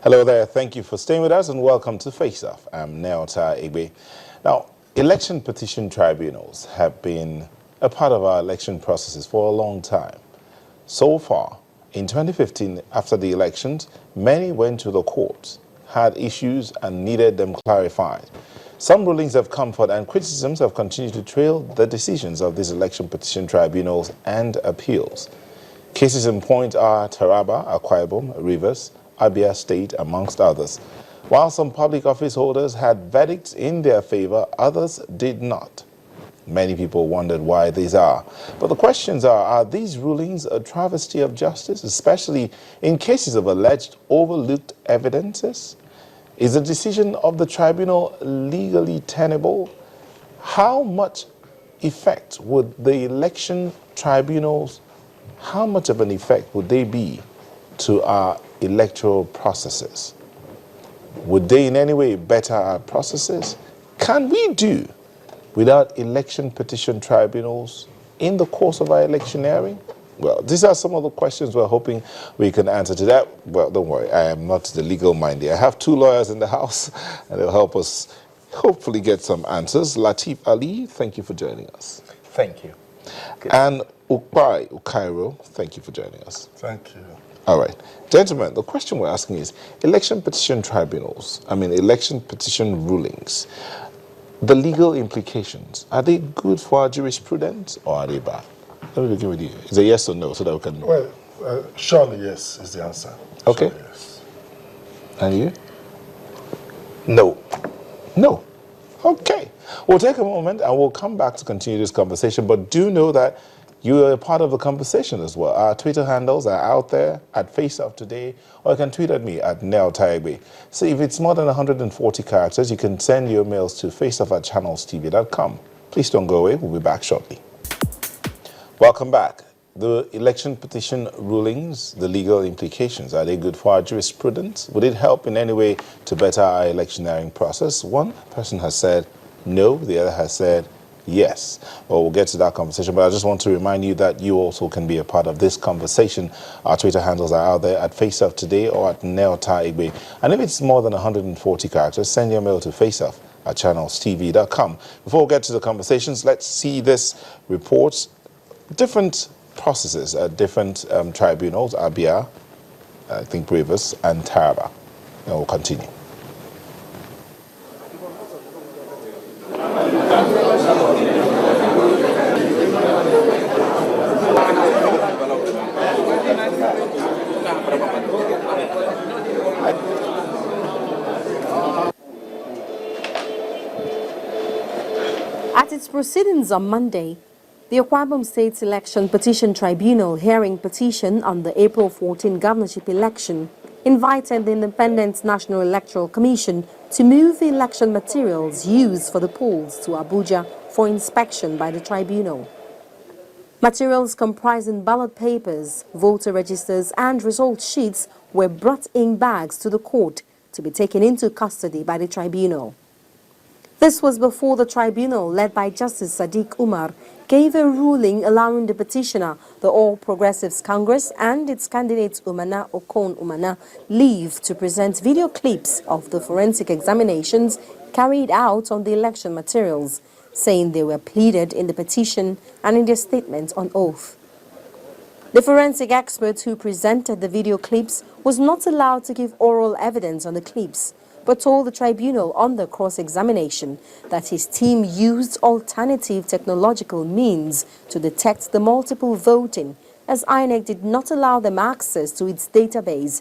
Hello there, thank you for staying with us and welcome to Face Off. I'm Neota Igbe. Now, election petition tribunals have been a part of our election processes for a long time. So far, in 2015, after the elections, many went to the courts, had issues and needed them clarified. Some rulings have come forth and criticisms have continued to trail the decisions of these election petition tribunals and appeals. Cases in point are Taraba, Akwa Ibom, Rivers, Abia State, amongst others. While some public office holders had verdicts in their favor, others did not. Many people wondered why these are. But the questions are these rulings a travesty of justice, especially in cases of alleged overlooked evidences? Is the decision of the tribunal legally tenable? How much effect would the election tribunals, how much of an effect would they be to our electoral processes? Would they in any way better our processes? Can we do without election petition tribunals in the course of our electioneering? Well, these are some of the questions we're hoping we can answer to that. Well, don't worry, I am not the legal minded. I have two lawyers in the house and they'll help us hopefully get some answers. Lateef Ali, thank you for joining us. Thank you. Good. And Ukpai Ukairo, thank you for joining us. Thank you. All right. Gentlemen, the question we're asking is, election petition tribunals, election petition rulings, the legal implications, are they good for our jurisprudence or are they bad? Let me begin with you. Is it yes or no so that we can... Well, surely yes is the answer. Okay. Surely yes. And you? No. No. Okay. We'll take a moment and we'll come back to continue this conversation, but do know that you are a part of the conversation as well. Our Twitter handles are out there at FaceOff Today, or you can tweet at me at NeoTaigbe. So if it's more than 140 characters, you can send your mails to faceoff@channelstv.com. Please don't go away. We'll be back shortly. Welcome back. The election petition rulings, the legal implications, are they good for our jurisprudence? Would it help in any way to better our electioneering process? One person has said no, the other has said yes. Well, we'll get to that conversation, but I just want to remind you that you also can be a part of this conversation. Our Twitter handles are out there at FaceOff Today or at NeoTaigbe. And if it's more than 140 characters, send your mail to faceoff@channelstv.com. Before we get to the conversations, let's see this report. Different processes at different tribunals, Abia, I think Rivers, and Taraba. And we'll continue. At its proceedings on Monday, the Akwa Ibom State Election Petition Tribunal, hearing petition on the April 14 governorship election, invited the Independent National Electoral Commission to move the election materials used for the polls to Abuja for inspection by the tribunal. Materials comprising ballot papers, voter registers, and result sheets were brought in bags to the court to be taken into custody by the tribunal. This was before the tribunal, led by Justice Sadiq Umar, gave a ruling allowing the petitioner, the All Progressives Congress, and its candidate Umana Okon Umana leave to present video clips of the forensic examinations carried out on the election materials, saying they were pleaded in the petition and in their statement on oath. The forensic expert who presented the video clips was not allowed to give oral evidence on the clips, but told the tribunal under cross-examination that his team used alternative technological means to detect the multiple voting, as INEC did not allow them access to its database.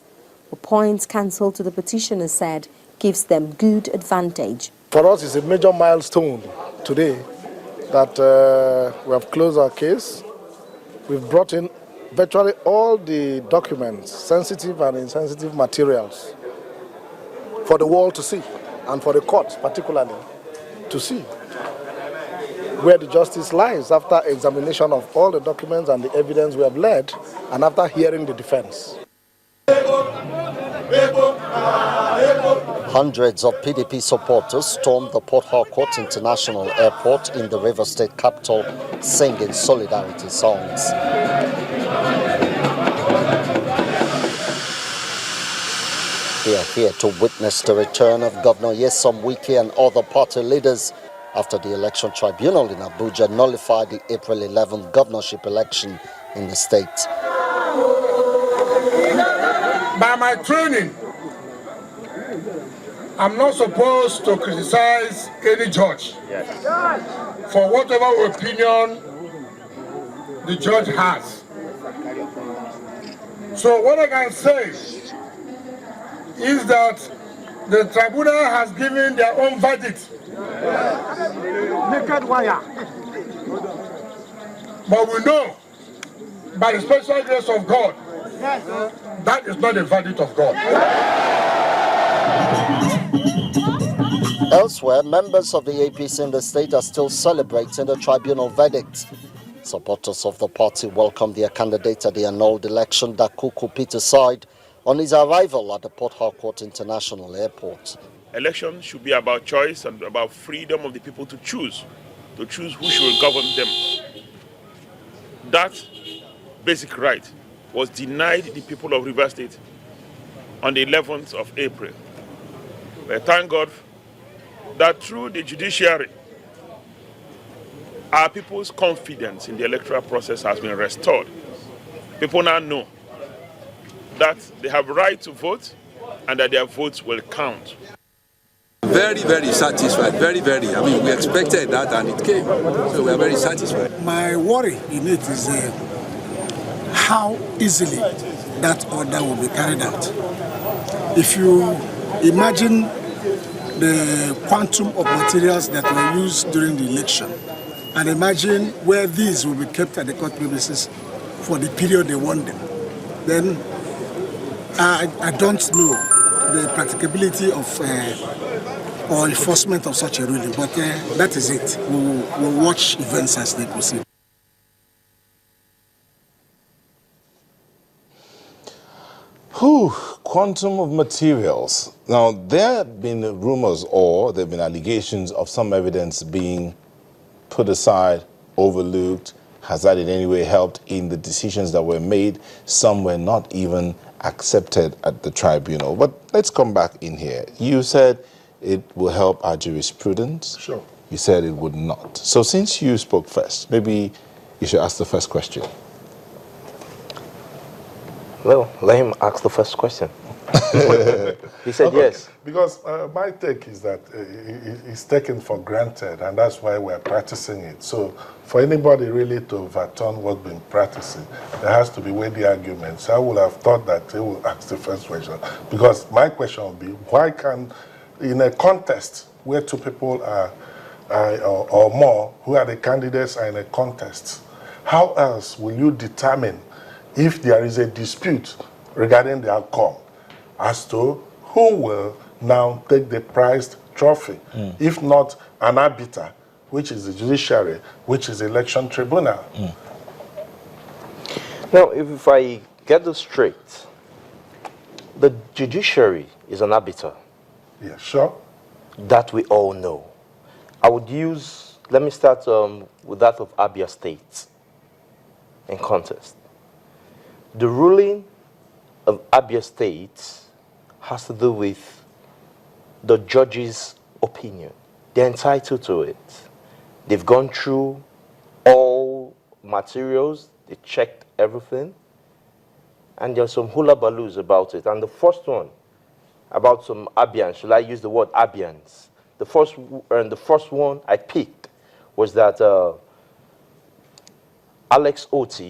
A point cancelled to the petitioner said gives them good advantage. For us, it's a major milestone today that we have closed our case. We've brought in virtually all the documents, sensitive and insensitive materials, for the world to see, and for the court particularly to see where the justice lies after examination of all the documents and the evidence we have led, and after hearing the defense. Hundreds of PDP supporters stormed the Port Harcourt International Airport in the River State capital, singing solidarity songs. They are here to witness the return of Governor Nyesom Wike and other party leaders after the election tribunal in Abuja nullified the April 11th governorship election in the state. By my training, I'm not supposed to criticize any judge for whatever opinion the judge has. So what I can say is that the tribunal has given their own verdict. Naked wire. But we know, by the special grace of God, that is not the verdict of God. Elsewhere, members of the APC in the state are still celebrating the tribunal verdict. Supporters of the party welcomed their candidate at the annulled election, Dakuku Peter, on his arrival at the Port Harcourt International Airport. Election should be about choice and about freedom of the people to choose who should govern them. That basic right was denied the people of Rivers State on the 11th of April. But thank God that through the judiciary, our people's confidence in the electoral process has been restored. People now know that they have right to vote and that their votes will count. Very, very satisfied, very. I mean, we expected that and it came, so we are very satisfied. My worry in it is how easily that order will be carried out. If you imagine the quantum of materials that were used during the election, and imagine where these will be kept at the court premises for the period they want them, then I don't know the practicability of or enforcement of such a ruling, but that is it. We'll watch events as they proceed. Quantum of materials. Now, there have been rumors or there have been allegations of some evidence being put aside, overlooked. Has that in any way helped in the decisions that were made? Some were not even accepted at the tribunal. But let's come back in here. You said it will help our jurisprudence. Sure. You said it would not. So since you spoke first, maybe you should ask the first question. Well, let him ask the first question. He said yes. Because my take is that it's taken for granted, and that's why we're practicing it. So for anybody really to overturn what's been practicing, there has to be weighty arguments. I would have thought that they will ask the first question. Because my question would be, why can, in a contest where two people are or more, who are the candidates are in a contest, how else will you determine if there is a dispute regarding the outcome as to who will now take the prized trophy, if not an arbiter, which is the judiciary, which is the election tribunal? Now, if I get this straight, the judiciary is an arbiter. Yeah, sure. That we all know. I would use, let me start with that of Abia State in contest. The ruling of Abia State has to do with the judge's opinion. They're entitled to it. They've gone through all materials, they checked everything, and there's some hula baloos about it. And the first one, about some Abians, shall I use the word Abians? The first one I picked was that Alex Oti